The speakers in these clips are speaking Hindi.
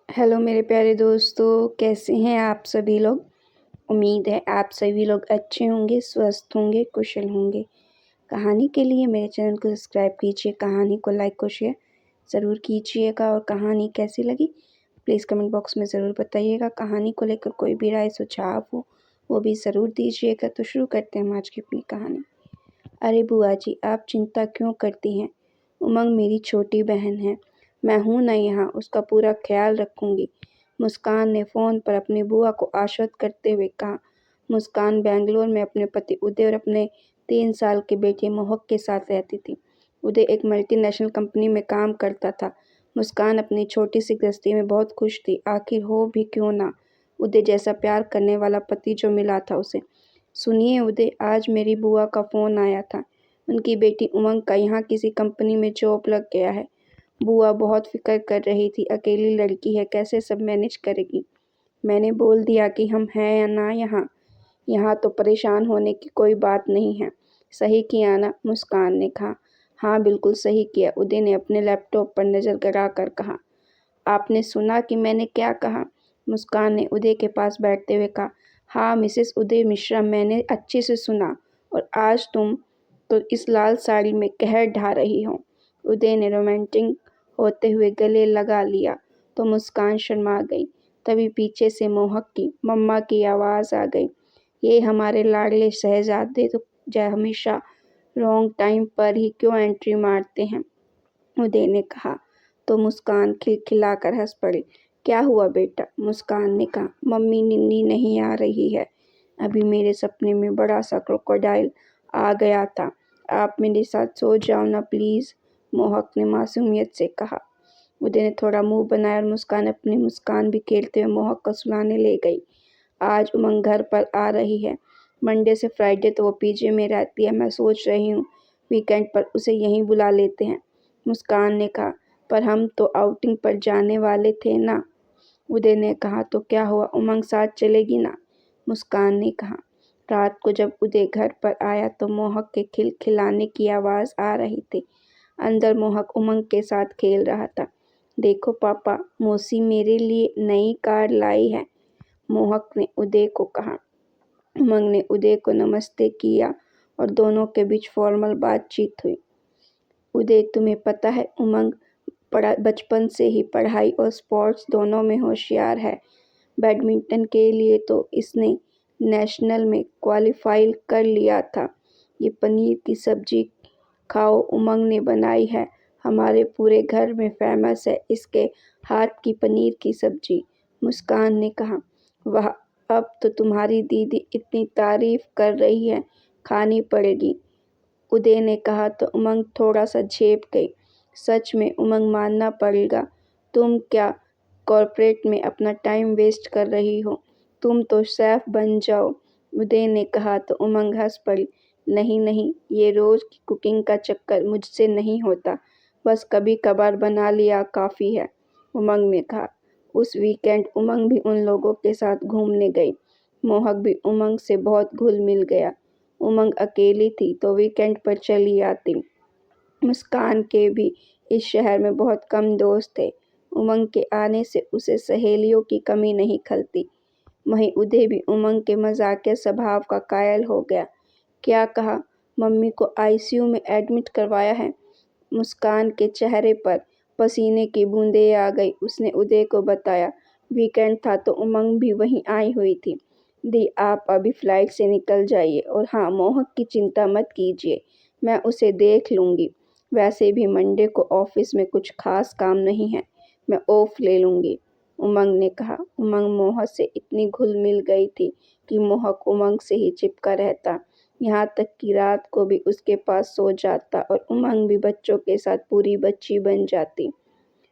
हेलो मेरे प्यारे दोस्तों, कैसे हैं आप सभी लोग। उम्मीद है आप सभी लोग अच्छे होंगे, स्वस्थ होंगे, कुशल होंगे। कहानी के लिए मेरे चैनल को सब्सक्राइब कीजिए, कहानी को लाइक और शेयर ज़रूर कीजिएगा। और कहानी कैसी लगी प्लीज़ कमेंट बॉक्स में ज़रूर बताइएगा। कहानी को लेकर कोई भी राय सुझाव हो वो भी ज़रूर दीजिएगा। तो शुरू करते हैं हम आज की अपनी कहानी। अरे बुआ जी, आप चिंता क्यों करती हैं। उमंग मेरी छोटी बहन है, मैं हूँ ना यहाँ, उसका पूरा ख्याल रखूँगी। मुस्कान ने फ़ोन पर अपनी बुआ को आश्वस्त करते हुए कहा। मुस्कान बेंगलोर में अपने पति उदय और अपने 3 साल के बेटे मोहक के साथ रहती थी। उदय एक मल्टीनेशनल कंपनी में काम करता था। मुस्कान अपनी छोटी सी गृहस्थी में बहुत खुश थी। आखिर हो भी क्यों ना, उदय जैसा प्यार करने वाला पति जो मिला था उसे। सुनिए उदय, आज मेरी बुआ का फ़ोन आया था। उनकी बेटी उमंग का यहाँ किसी कंपनी में जॉब लग गया है। बुआ बहुत फिक्र कर रही थी, अकेली लड़की है, कैसे सब मैनेज करेगी। मैंने बोल दिया कि हम हैं या ना यहाँ, यहाँ तो परेशान होने की कोई बात नहीं है। सही किया ना, मुस्कान ने कहा। हाँ बिल्कुल सही किया, उदय ने अपने लैपटॉप पर नज़र गड़ा कर कहा। आपने सुना कि मैंने क्या कहा। मुस्कान ने उदय के पास बैठते हुए कहा। हाँ मिसेस उदय मिश्रा, मैंने अच्छे से सुना। और आज तुम तो इस लाल साड़ी में कहर ढा रही हो। उदय ने रोमांटिक होते हुए गले लगा लिया तो मुस्कान शर्मा गई। तभी पीछे से मोहक की मम्मा की आवाज़ आ गई। ये हमारे लाडले शहजादे तो हमेशा रॉन्ग टाइम पर ही क्यों एंट्री मारते हैं, उदय ने कहा। तो मुस्कान खिलखिलाकर हंस पड़ी। क्या हुआ बेटा, मुस्कान ने कहा। मम्मी नींद नहीं आ रही है। अभी मेरे सपने में बड़ा सा क्रोकोडाइल आ गया था। आप मेरे साथ सो जाओ ना प्लीज़, मोहक ने मासूमियत से कहा। उदय ने थोड़ा मुंह बनाया और मुस्कान अपनी मुस्कान बिखेरते हुए मोहक को सुलाने ले गई। आज उमंग घर पर आ रही है। मंडे से फ्राइडे तो वो पीजी में रहती है। मैं सोच रही हूँ वीकेंड पर उसे यहीं बुला लेते हैं, मुस्कान ने कहा। पर हम तो आउटिंग पर जाने वाले थे ना, उदय ने कहा। तो क्या हुआ, उमंग साथ चलेगी ना, मुस्कान ने कहा। रात को जब उदय घर पर आया तो मोहक के खिलखिलाने की आवाज़ आ रही थी। अंदर मोहक उमंग के साथ खेल रहा था। देखो पापा, मौसी मेरे लिए नई कार लाई है, मोहक ने उदय को कहा। उमंग ने उदय को नमस्ते किया और दोनों के बीच फॉर्मल बातचीत हुई। उदय, तुम्हें पता है उमंग बचपन से ही पढ़ाई और स्पोर्ट्स दोनों में होशियार है। बैडमिंटन के लिए तो इसने नेशनल में क्वालिफाई कर लिया था। ये पनीर की सब्जी खाओ, उमंग ने बनाई है, हमारे पूरे घर में फेमस है इसके हाथ की पनीर की सब्जी, मुस्कान ने कहा। वाह, अब तो तुम्हारी दीदी इतनी तारीफ कर रही है, खानी पड़ेगी, उदय ने कहा। तो उमंग थोड़ा सा झेप गई। सच में उमंग, मानना पड़ेगा, तुम क्या कॉर्पोरेट में अपना टाइम वेस्ट कर रही हो, तुम तो शेफ बन जाओ, उदय ने कहा। तो उमंग हंस पड़ी। नहीं नहीं, ये रोज़ की कुकिंग का चक्कर मुझसे नहीं होता, बस कभी कभार बना लिया काफ़ी है, उमंग ने कहा। उस वीकेंड उमंग भी उन लोगों के साथ घूमने गई। मोहक भी उमंग से बहुत घुल मिल गया। उमंग अकेली थी तो वीकेंड पर चली आती। मुस्कान के भी इस शहर में बहुत कम दोस्त थे। उमंग के आने से उसे सहेलियों की कमी नहीं खलती। वहीं उदय भी उमंग के मजाकिया स्वभाव का कायल हो गया। क्या कहा, मम्मी को आईसीयू में एडमिट करवाया है, मुस्कान के चेहरे पर पसीने की बूंदें आ गई। उसने उदय को बताया। वीकेंड था तो उमंग भी वहीं आई हुई थी। दी, आप अभी फ्लाइट से निकल जाइए और हाँ, मोहक की चिंता मत कीजिए, मैं उसे देख लूँगी। वैसे भी मंडे को ऑफिस में कुछ खास काम नहीं है, मैं ऑफ ले लूँगी, उमंग ने कहा। उमंग मोहक से इतनी घुल मिल गई थी कि मोहक उमंग से ही चिपका रहता, यहाँ तक कि रात को भी उसके पास सो जाता और उमंग भी बच्चों के साथ पूरी बच्ची बन जाती।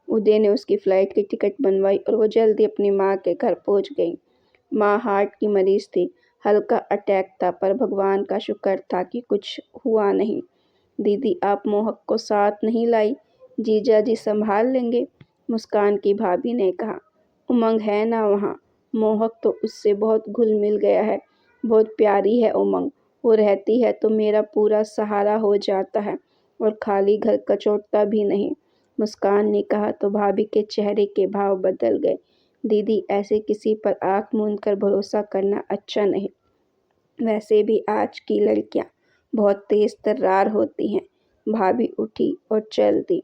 उदय ने उसकी फ्लाइट की टिकट बनवाई और वो जल्दी अपनी माँ के घर पहुँच गई। माँ हार्ट की मरीज थी, हल्का अटैक था, पर भगवान का शुक्र था कि कुछ हुआ नहीं। दीदी, आप मोहक को साथ नहीं लाई, जीजा जी संभाल लेंगे, मुस्कान की भाभी ने कहा। उमंग है ना वहाँ, मोहक तो उससे बहुत घुल मिल गया है, बहुत प्यारी है उमंग, वो रहती है तो मेरा पूरा सहारा हो जाता है और खाली घर कचोटता भी नहीं। मुस्कान ने कहा तो भाभी के चेहरे के भाव बदल गए। दीदी, ऐसे किसी पर आँख मूंद कर भरोसा करना अच्छा नहीं। वैसे भी आज की लड़कियां बहुत तेज तर्रार होती हैं। भाभी उठी और चल दी।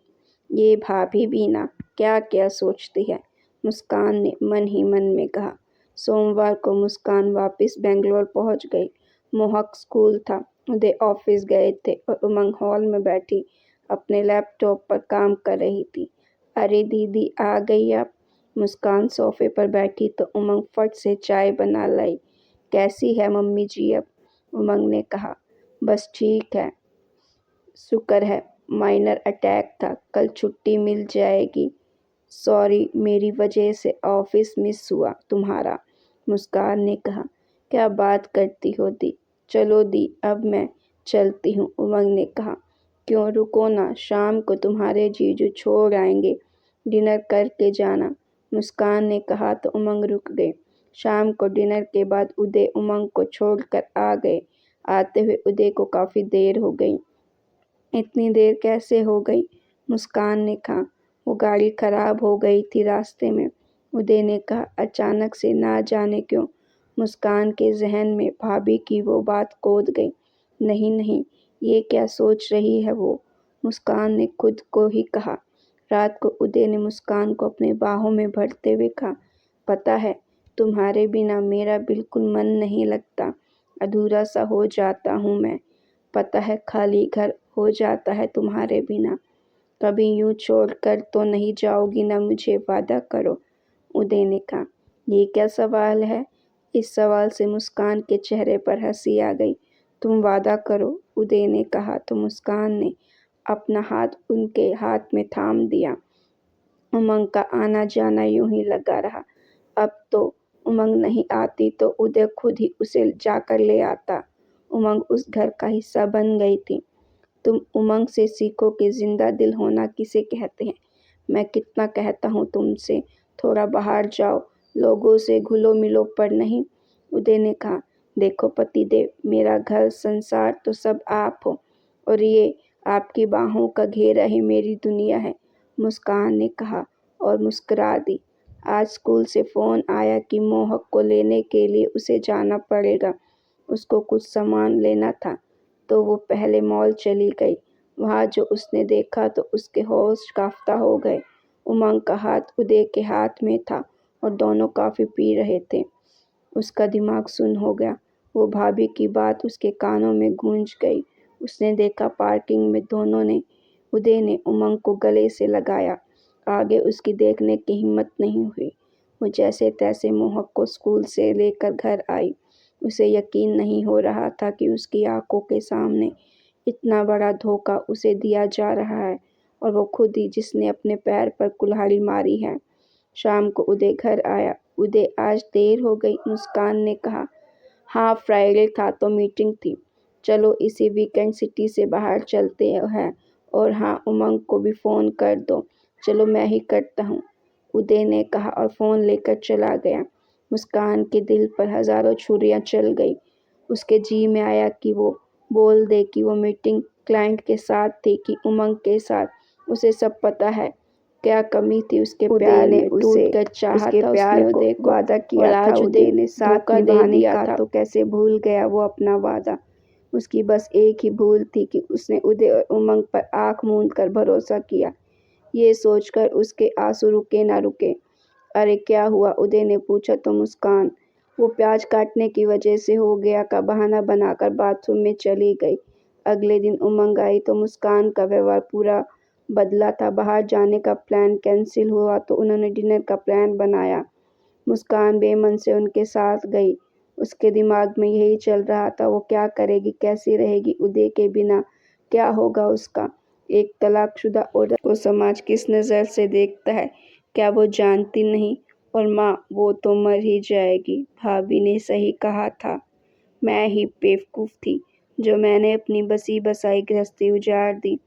ये भाभी भी ना क्या क्या सोचती है, मुस्कान ने मन ही मन में कहा। सोमवार को मुस्कान वापस बेंगलोर पहुंच गई। मोहक स्कूल था, उदय ऑफिस गए थे और उमंग हॉल में बैठी अपने लैपटॉप पर काम कर रही थी। अरे दीदी, आ गई आप। मुस्कान सोफे पर बैठी तो उमंग फट से चाय बना लाई। कैसी है मम्मी जी अब? उमंग ने कहा। बस ठीक है, शुक्र है। माइनर अटैक था, कल छुट्टी मिल जाएगी। सॉरी, मेरी वजह से ऑफिस मिस हुआ तुम्हारा, मुस्कान ने कहा। क्या बात करती हो दी। चलो दी, अब मैं चलती हूँ, उमंग ने कहा। क्यों, रुको ना, शाम को तुम्हारे जीजू छोड़ आएंगे, डिनर करके जाना, मुस्कान ने कहा तो उमंग रुक गई। शाम को डिनर के बाद उदय उमंग को छोड़कर आ गए। आते हुए उदय को काफ़ी देर हो गई। इतनी देर कैसे हो गई, मुस्कान ने कहा। वो गाड़ी खराब हो गई थी रास्ते में, उदय ने कहा। अचानक से ना जाने क्यों मुस्कान के जहन में भाभी की वो बात कूद गई। नहीं नहीं, ये क्या सोच रही है वो, मुस्कान ने खुद को ही कहा। रात को उदय ने मुस्कान को अपने बाहों में भरते हुए कहा, पता है तुम्हारे बिना मेरा बिल्कुल मन नहीं लगता, अधूरा सा हो जाता हूँ मैं। पता है खाली घर हो जाता है तुम्हारे बिना। कभी यूं छोड़ कर तो नहीं जाओगी ना मुझे, वादा करो, उदय ने कहा। ये क्या सवाल है? इस सवाल से मुस्कान के चेहरे पर हंसी आ गई। तुम वादा करो, उदय ने कहा तो मुस्कान ने अपना हाथ उनके हाथ में थाम दिया। उमंग का आना जाना यूं ही लगा रहा। अब तो उमंग नहीं आती तो उदय खुद ही उसे जाकर ले आता। उमंग उस घर का हिस्सा बन गई थी। तुम उमंग से सीखो कि जिंदा दिल होना किसे कहते हैं। मैं कितना कहता हूँ तुमसे, थोड़ा बाहर जाओ, लोगों से घुलो मिलो पर नहीं, उदय ने कहा। देखो पतिदेव, मेरा घर संसार तो सब आप हो और ये आपकी बाहों का घेरा ही मेरी दुनिया है, मुस्कान ने कहा और मुस्कुरा दी। आज स्कूल से फ़ोन आया कि मोहक को लेने के लिए उसे जाना पड़ेगा। उसको कुछ सामान लेना था तो वो पहले मॉल चली गई। वहाँ जो उसने देखा तो उसके होश काफ्ता हो गए। उमंग का हाथ उदय के हाथ में था और दोनों कॉफ़ी पी रहे थे। उसका दिमाग सुन्न हो गया। वो भाभी की बात उसके कानों में गूंज गई। उसने देखा पार्किंग में दोनों ने उदय ने उमंग को गले से लगाया। आगे उसकी देखने की हिम्मत नहीं हुई। वो जैसे तैसे मोहक को स्कूल से लेकर घर आई। उसे यकीन नहीं हो रहा था कि उसकी आंखों के सामने इतना बड़ा धोखा उसे दिया जा रहा है और वो खुद ही जिसने अपने पैर पर कुल्हाड़ी मारी है। शाम को उदय घर आया। उदय, आज देर हो गई, मुस्कान ने कहा। हाँ, फ्राइडे था तो मीटिंग थी। चलो इसी वीकेंड सिटी से बाहर चलते हैं। और हाँ, उमंग को भी फ़ोन कर दो। चलो मैं ही करता हूँ, उदय ने कहा और फ़ोन लेकर चला गया। मुस्कान के दिल पर हज़ारों छुरियां चल गई। उसके जी में आया कि वो बोल दे कि वो मीटिंग क्लाइंट के साथ थी कि उमंग के साथ। उसे सब पता है। क्या कमी थी उसके प्यार में, टूटकर चाहा था उसने उदय को, वादा किया था उदय ने साथ निभाने का तो कैसे भूल गया वो अपना वादा। उसकी बस एक ही भूल थी कि उसने उदय और उमंग पर आंख मूंद कर भरोसा किया। ये सोचकर उसके आंसू रुके ना रुके। अरे क्या हुआ, उदय ने पूछा तो मुस्कान वो प्याज काटने की वजह से हो गया का बहाना बनाकर बाथरूम में चली गई। अगले दिन उमंग आई तो मुस्कान का व्यवहार पूरा बदला था। बाहर जाने का प्लान कैंसिल हुआ तो उन्होंने डिनर का प्लान बनाया। मुस्कान बेमन से उनके साथ गई। उसके दिमाग में यही चल रहा था, वो क्या करेगी, कैसी रहेगी उदय के बिना, क्या होगा उसका। एक तलाकशुदा औरत को समाज किस नज़र से देखता है, क्या वो जानती नहीं? और माँ, वो तो मर ही जाएगी। भाभी ने सही कहा था। मैं ही बेवकूफ़ थी जो मैंने अपनी बसी बसाई गृहस्थी उजाड़ दी।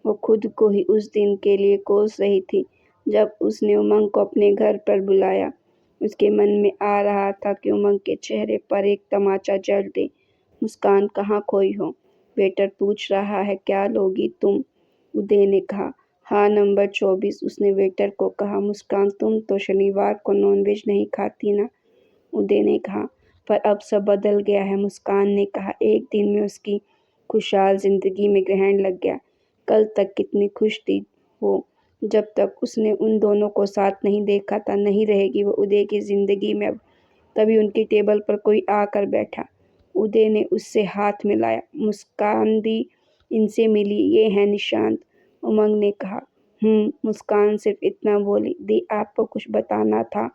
वो खुद को ही उस दिन के लिए कोस रही थी जब उसने उमंग को अपने घर पर बुलाया। उसके मन में आ रहा था कि उमंग के चेहरे पर एक तमाचा जड़ दे। मुस्कान कहाँ खोई हो? वेटर पूछ रहा है, क्या लोगी तुम? उदय ने कहा। हाँ नंबर 24, उसने वेटर को कहा। मुस्कान, तुम तो शनिवार को नॉनवेज नहीं खाती ना? उदय ने कहा। पर अब सब बदल गया है, मुस्कान ने कहा। एक दिन में उसकी खुशहाल जिंदगी में ग्रहण लग गया। कल तक कितनी खुश थी वो, जब तक उसने उन दोनों को साथ नहीं देखा था। नहीं रहेगी वो उदय की जिंदगी में अब। तभी उनकी टेबल पर कोई आकर बैठा। उदय ने उससे हाथ मिलाया। मुस्कान दी, इनसे मिली, ये है निशांत, उमंग ने कहा। मुस्कान सिर्फ इतना बोली। दी, आपको कुछ बताना था।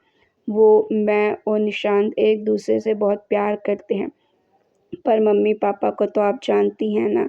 वो, मैं और निशांत एक दूसरे से बहुत प्यार करते हैं, पर मम्मी पापा को तो आप जानती हैं ना।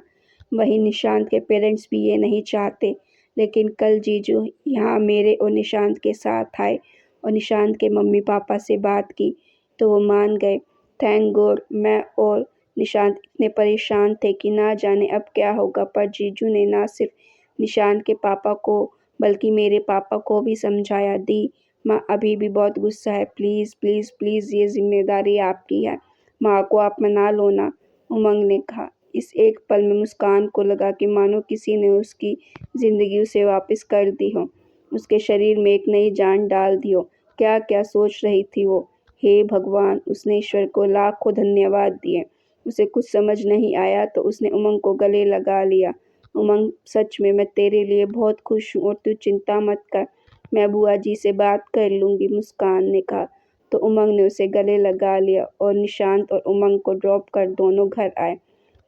वही निशांत के पेरेंट्स भी ये नहीं चाहते। लेकिन कल जीजू यहाँ मेरे और निशांत के साथ आए और निशांत के मम्मी पापा से बात की तो वो मान गए। Thank God. मैं और निशांत इतने परेशान थे कि ना जाने अब क्या होगा, पर जीजू ने ना सिर्फ निशांत के पापा को बल्कि मेरे पापा को भी समझाया। दी, माँ अभी भी बहुत गुस्सा है। प्लीज़ प्लीज़ प्लीज़, ये जिम्मेदारी आपकी है। माँ को आप मना लो ना, उमंग ने कहा। इस एक पल में मुस्कान को लगा कि मानो किसी ने उसकी जिंदगी उसे वापस कर दी हो, उसके शरीर में एक नई जान डाल दी हो। क्या क्या सोच रही थी वो। हे भगवान, उसने ईश्वर को लाखों धन्यवाद दिए। उसे कुछ समझ नहीं आया तो उसने उमंग को गले लगा लिया। उमंग, सच में मैं तेरे लिए बहुत खुश हूँ और तू चिंता मत कर, मैं बुआ जी से बात कर लूँगी, मुस्कान ने कहा। तो उमंग ने उसे गले लगा लिया और निशांत और उमंग को ड्रॉप कर दोनों घर आए।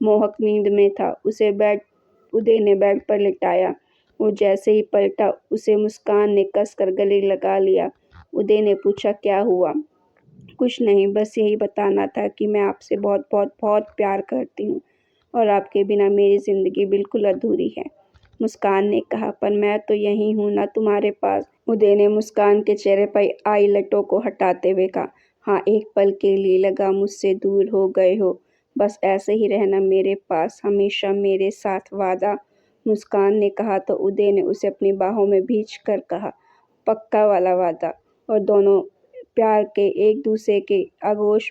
मोहक नींद में था। उदय ने बेड पर लिटाया। वो जैसे ही पलटा, उसे मुस्कान ने कसकर गले लगा लिया। उदय ने पूछा, क्या हुआ? कुछ नहीं, बस यही बताना था कि मैं आपसे बहुत बहुत बहुत प्यार करती हूँ और आपके बिना मेरी ज़िंदगी बिल्कुल अधूरी है, मुस्कान ने कहा। पर मैं तो यहीं हूँ ना तुम्हारे पास। उदय ने मुस्कान के चेहरे पर आई लटों को हटाते हुए कहा। हाँ, एक पल के लिए लगा मुझसे दूर हो गए हो। बस ऐसे ही रहना मेरे पास, हमेशा मेरे साथ, वादा, मुस्कान ने कहा। तो उदय ने उसे अपनी बाहों में भींच कर कहा, पक्का वाला वादा। और दोनों प्यार के एक दूसरे के आगोश